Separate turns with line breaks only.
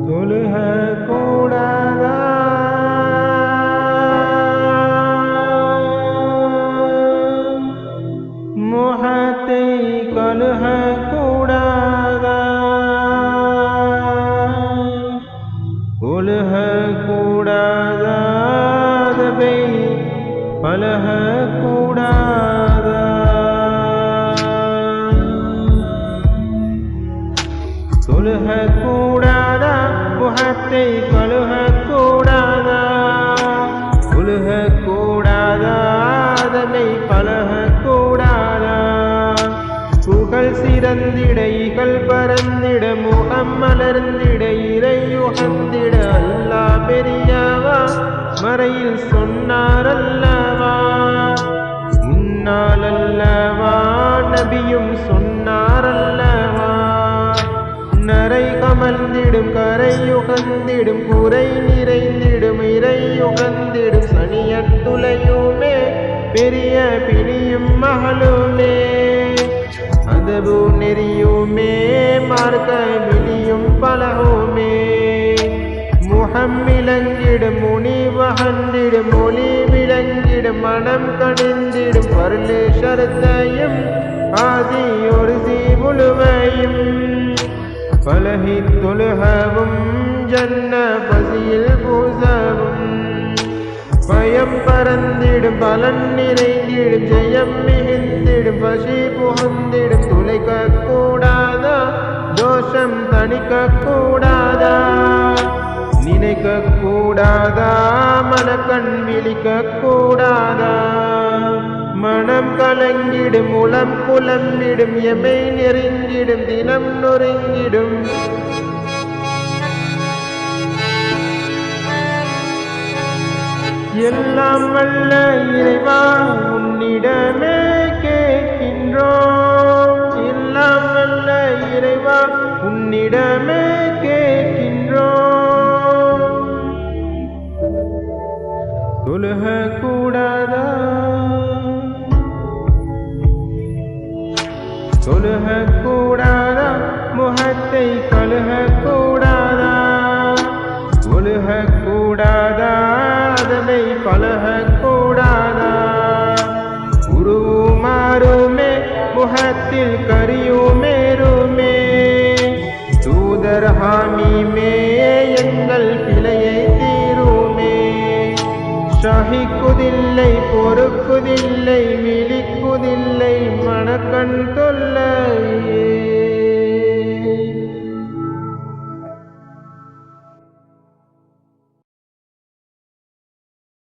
தொழுக கூடாதா முகத்தை கழுக கூடாதா ஒழுக கூடாதா அதவை பழக கூடாதா தொழுக கூடாதா முகத்தை கழுக கூடாதா ஒழுக கூடாதா அதனை பழக கூடாதா புகழ் சிறந்திட இகழ் பரந்திட முகம் மலர்ந்திட இறையுகந்திட அல்லாஹ் பெரியவா மறையில் சொன்னாரல்லவா முன்னால் அல்லவா நபியும் சொன்னாரல்லவா நரை கமழ்ந்திடும் கரையுகந்திடும் குறை நிறைந்திடும் இறையுகந்திடும் சனியத்துளையுமே பெரிய பிணியும் மகளுமே அதவு நெறியுமே மார்க்க விழியும் பலகுமே முகம் விளங்கிடும் முனி வகந்திடும் மொழி விளங்கிடும் மனம் கணிந்திடும் பருளே சரத்தையும் ஆதி ஒரு முழுவையும் பலகி தொழுகவும் ஜன்ன பசியில் பூசவும் பயம் பறந்திடும் பலன் நிறைந்திடும் ஜெயம் மிகுந்திடும் பசி புகுந்திடும் துளைக்க கூடாதா தோஷம் தணிக்க கூடாதா நினைக்க கூடாதா மனக்கண் விழிக்க கூடாதா மனம் கலங்கிடும் உளம் புலம்பிடும் எமை நெருங்கிடும் தினம் நொறுங்கிடும் எல்லாம் வல்ல இறைவா உன்னிடமே கேட்கின்றோம் எல்லாம் வல்ல இறைவா உன்னிடமே கேட்கின்றோம் தொழுக கூடாதா தொழுக கூடாதா முகத்தை கழுக கூடாதா ஒழுக கூடாதா அதனை பழக கூடாதா உருவுமாறுமே முகத்தில் கரியுமேருமே தூதர் ஹாமிமே எங்கள் பிழையை தீருமே சகிக்குதில்லை பொறுக்குதில்லை விழிக்குதில்லை மனக்கண் தொல்லையே